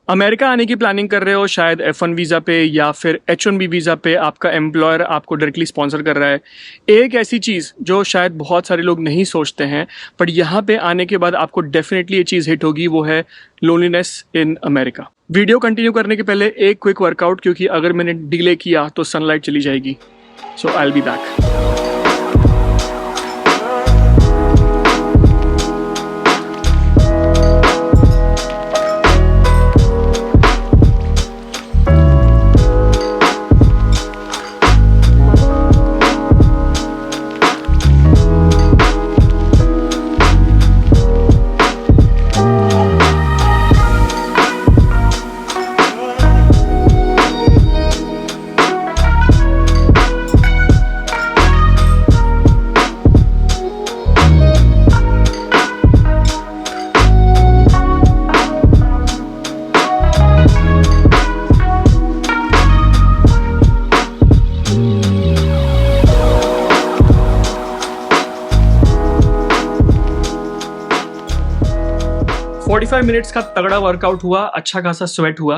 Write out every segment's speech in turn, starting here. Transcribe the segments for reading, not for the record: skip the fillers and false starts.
America आने की planning कर रहे हो, शायद F1 वीज़ा पे या फिर H1B वीज़ा पे आपका एम्प्लॉयर आपको डायरेक्टली स्पॉन्सर कर रहा है। एक ऐसी चीज़ जो शायद बहुत सारे लोग नहीं सोचते हैं, बट यहाँ पे आने के बाद आपको डेफिनेटली ये चीज़ हिट होगी, वो है loneliness in America. Video continue करने के पहले एक क्विक वर्कआउट, क्योंकि अगर मैंने डिले किया तो सनलाइट चली जाएगी। So I will be back. 45 minutes का तगड़ा वर्कआउट हुआ, अच्छा खासा स्वेट हुआ।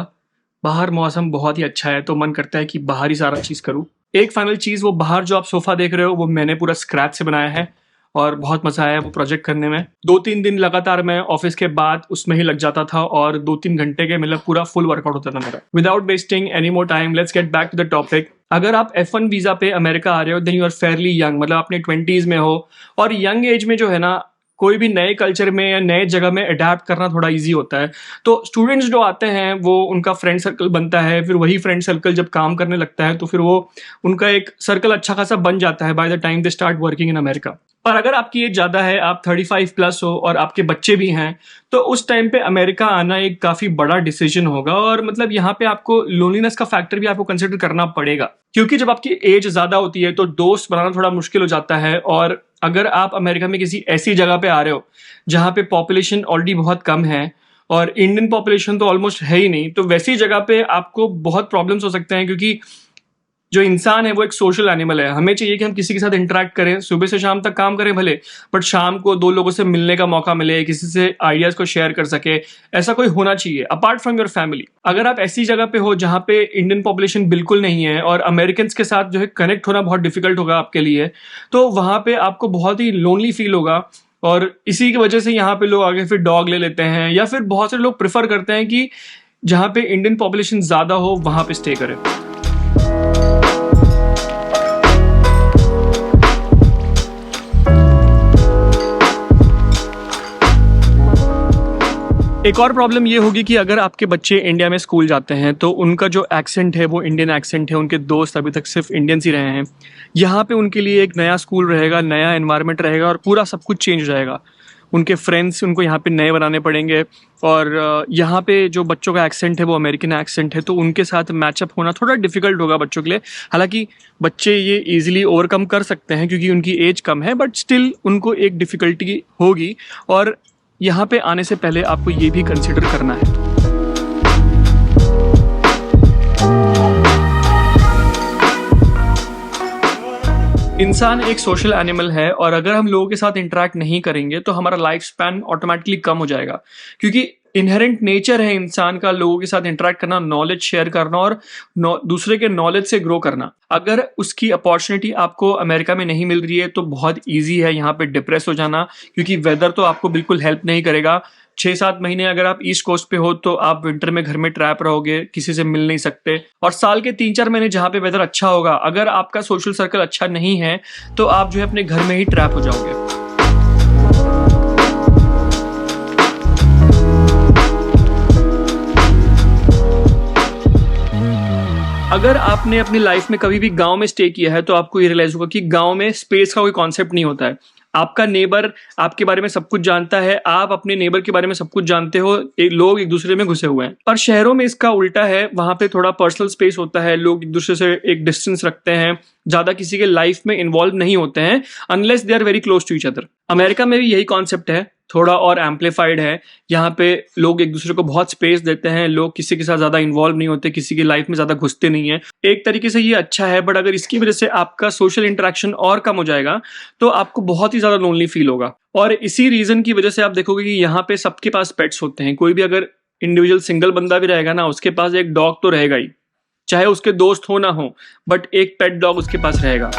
बाहर मौसम बहुत ही अच्छा है, तो मन करता है कि बाहर ही सारा चीज़ करूँ। एक फाइनल चीज़, वो बाहर जो आप सोफ़ा देख रहे हो वो मैंने पूरा स्क्रैच से बनाया है और बहुत मज़ा आया वो प्रोजेक्ट करने में। 2-3 दिन लगातार मैं ऑफिस के बाद उसमें ही लग जाता था और 2-3 घंटे के मतलब पूरा फुल वर्कआउट होता था मेरा। Without wasting any more time, let's get back to the topic. अगर आप F1 वीज़ा पे अमेरिका आ रहे हो, then you are fairly young, मतलब अपने 20s में हो। और यंग एज में जो है ना, कोई भी नए कल्चर में या नए जगह में अडेप्ट करना थोड़ा इजी होता है। तो स्टूडेंट्स जो आते हैं वो उनका फ्रेंड सर्कल बनता है, फिर वही फ्रेंड सर्कल जब काम करने लगता है तो फिर वो उनका एक सर्कल अच्छा खासा बन जाता है by the time they start working in America. पर अगर आपकी एज ज़्यादा है, आप 35 प्लस हो और आपके बच्चे भी हैं, तो उस टाइम पे अमेरिका आना एक काफ़ी बड़ा डिसीजन होगा। और मतलब यहाँ पे आपको लोनलीनेस का फैक्टर भी आपको कंसिडर करना पड़ेगा, क्योंकि जब आपकी एज ज़्यादा होती है तो दोस्त बनाना थोड़ा मुश्किल हो जाता है। और अगर आप अमेरिका में किसी ऐसी जगह पे आ रहे हो जहाँ पे पॉपुलेशन ऑलरेडी बहुत कम है और इंडियन पॉपुलेशन तो ऑलमोस्ट है ही नहीं, तो वैसी जगह पे आपको बहुत प्रॉब्लम्स हो सकते हैं, क्योंकि जो इंसान है वो एक सोशल एनिमल है। हमें चाहिए कि हम किसी के साथ इंटरेक्ट करें, सुबह से शाम तक काम करें भले, बट शाम को 2 लोगों से मिलने का मौका मिले, किसी से आइडियाज को शेयर कर सके, ऐसा कोई होना चाहिए अपार्ट फ्रॉम योर फैमिली। अगर आप ऐसी जगह पे हो जहाँ पे इंडियन पॉपुलेशन बिल्कुल नहीं है और अमेरिकन के साथ जो है कनेक्ट होना बहुत डिफिकल्ट होगा आपके लिए, तो वहाँ पे आपको बहुत ही लोनली फील होगा। और इसी की वजह से यहाँ पे लोग आगे फिर डॉग ले लेते हैं, या फिर बहुत से लोग प्रेफर करते हैं कि जहाँ पे इंडियन पॉपुलेशन ज़्यादा हो वहाँ पे स्टे करें। एक और प्रॉब्लम ये होगी कि अगर आपके बच्चे इंडिया में स्कूल जाते हैं तो उनका जो एक्सेंट है वो इंडियन एक्सेंट है, उनके दोस्त अभी तक सिर्फ इंडियंस ही रहे हैं। यहाँ पे उनके लिए एक नया स्कूल रहेगा, नया एनवायरनमेंट रहेगा और पूरा सब कुछ चेंज हो जाएगा। उनके फ्रेंड्स उनको यहाँ पे नए बनाने पड़ेंगे और यहाँ पे जो बच्चों का एक्सेंट है वो अमेरिकन एक्सेंट है, तो उनके साथ मैचअप होना थोड़ा डिफिकल्ट होगा बच्चों के लिए। हालांकि बच्चे ये ईजिली ओवरकम कर सकते हैं क्योंकि उनकी एज कम है, बट स्टिल उनको एक डिफ़िकल्टी होगी। और यहाँ पे आने से पहले आपको ये भी कंसिडर करना है। इंसान एक सोशल एनिमल है और अगर हम लोगों के साथ इंटरेक्ट नहीं करेंगे तो हमारा लाइफ स्पैन ऑटोमेटिकली कम हो जाएगा, क्योंकि इनहेरेंट नेचर है इंसान का लोगों के साथ इंटरेक्ट करना, नॉलेज शेयर करना और दूसरे के नॉलेज से ग्रो करना। अगर उसकी अपॉर्चुनिटी आपको अमेरिका में नहीं मिल रही है तो बहुत ईजी है यहाँ पे डिप्रेस हो जाना, क्योंकि वेदर तो आपको बिल्कुल हेल्प नहीं करेगा। 6-7 महीने अगर आप ईस्ट कोस्ट पे हो तो आप विंटर में घर में ट्रैप रहोगे, किसी से मिल नहीं सकते। और साल के 3-4 महीने जहाँ पे वेदर अच्छा होगा, अगर आपका सोशल सर्कल अच्छा नहीं है तो आप जो है अपने घर में ही ट्रैप हो जाओगे। अगर आपने अपनी लाइफ में कभी भी गांव में स्टे किया है तो आपको ये रियलाइज होगा कि गांव में स्पेस का कोई कॉन्सेप्ट नहीं होता है। आपका नेबर आपके बारे में सब कुछ जानता है, आप अपने नेबर के बारे में सब कुछ जानते हो, लोग एक दूसरे में घुसे हुए हैं। पर शहरों में इसका उल्टा है, वहां पे थोड़ा पर्सनल स्पेस होता है, लोग एक दूसरे से एक डिस्टेंस रखते हैं, ज्यादा किसी के लाइफ में इन्वॉल्व नहीं होते हैं unless they are very close to each other. America में भी यही कॉन्सेप्ट है, थोड़ा और एम्पलीफाइड है। यहाँ पे लोग एक दूसरे को बहुत स्पेस देते हैं, लोग किसी के साथ ज्यादा इन्वॉल्व नहीं होते, किसी की लाइफ में ज्यादा घुसते नहीं है। एक तरीके से ये अच्छा है, बट अगर इसकी वजह से आपका सोशल इंटरेक्शन और कम हो जाएगा तो आपको बहुत ही ज्यादा लोनली फील होगा। और इसी रीजन की वजह से आप देखोगे कि यहाँ पे सबके पास पेट्स होते हैं। कोई भी अगर इंडिविजुअल सिंगल बंदा भी रहेगा ना, उसके पास एक डॉग तो रहेगा ही, चाहे उसके दोस्त हो ना हो, बट एक पेट डॉग उसके पास रहेगा।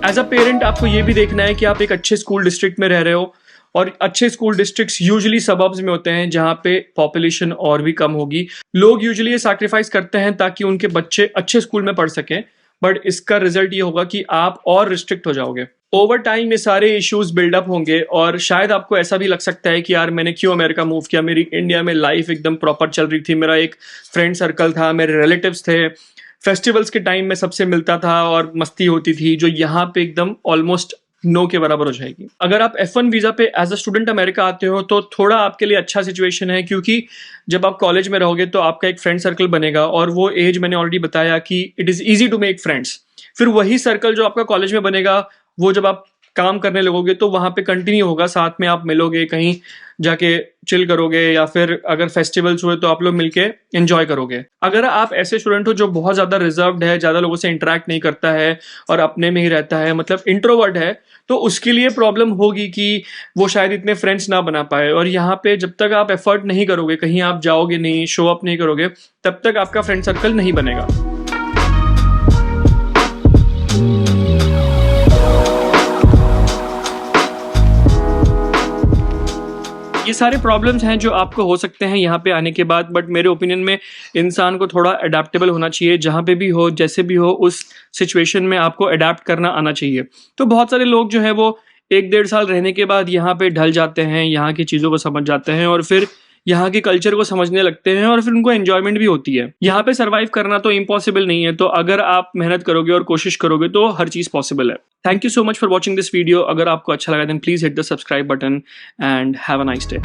एज अ पेरेंट आपको ये भी देखना है कि आप एक अच्छे स्कूल डिस्ट्रिक्ट में रह रहे हो, और अच्छे स्कूल डिस्ट्रिक्ट्स यूजुअली सबर्ब्स में होते हैं जहाँ पे पॉपुलेशन और भी कम होगी। लोग यूजुअली ये सैक्रिफाइस करते हैं ताकि उनके बच्चे अच्छे स्कूल में पढ़ सकें, बट इसका रिजल्ट ये होगा कि आप और रिस्ट्रिक्ट हो जाओगे। ओवर टाइम ये सारे इश्यूज बिल्डअप होंगे और शायद आपको ऐसा भी लग सकता है कि यार मैंने क्यों अमेरिका मूव किया, मेरी इंडिया में लाइफ एकदम प्रॉपर चल रही थी, मेरा एक फ्रेंड सर्कल था, मेरे रिलेटिव्स थे, फेस्टिवल्स के टाइम में सबसे मिलता था और मस्ती होती थी, जो यहाँ पे एकदम ऑलमोस्ट नो के बराबर हो जाएगी। अगर आप F1 वीजा पे एज अ स्टूडेंट अमेरिका आते हो तो थोड़ा आपके लिए अच्छा सिचुएशन है, क्योंकि जब आप कॉलेज में रहोगे तो आपका एक फ्रेंड सर्कल बनेगा, और वो एज मैंने ऑलरेडी बताया कि it is easy to make friends. फिर वही सर्कल जो आपका कॉलेज में बनेगा, वो जब आप काम करने लगोगे तो वहाँ पे कंटिन्यू होगा, साथ में आप मिलोगे, कहीं जाके चिल करोगे, या फिर अगर फेस्टिवल्स हुए तो आप लोग मिलके एंजॉय करोगे। अगर आप ऐसे स्टूडेंट हो जो बहुत ज़्यादा रिजर्व्ड है, ज़्यादा लोगों से इंटरेक्ट नहीं करता है और अपने में ही रहता है, मतलब इंट्रोवर्ट है, तो उसके लिए प्रॉब्लम होगी कि वो शायद इतने फ्रेंड्स ना बना पाए। और यहाँ पे जब तक आप एफर्ट नहीं करोगे, कहीं आप जाओगे नहीं, शो अप नहीं करोगे, तब तक आपका फ्रेंड सर्कल नहीं बनेगा। ये सारे प्रॉब्लम्स हैं जो आपको हो सकते हैं यहाँ पे आने के बाद, बट मेरे ओपिनियन में इंसान को थोड़ा अडेप्टेबल होना चाहिए। जहाँ पे भी हो, जैसे भी हो, उस सिचुएशन में आपको अडेप्ट करना आना चाहिए। तो बहुत सारे लोग जो है वो 1-1.5 साल रहने के बाद यहाँ पे ढल जाते हैं, यहाँ की चीज़ों को समझ जाते हैं और फिर यहाँ के कल्चर को समझने लगते हैं, और फिर उनको एंजॉयमेंट भी होती है। यहाँ पे सर्वाइव करना तो इम्पॉसिबल नहीं है, तो अगर आप मेहनत करोगे और कोशिश करोगे तो हर चीज़ पॉसिबल है। Thank you so much for watching this video. अगर आपको अच्छा लगा then please hit the subscribe button and have a nice day.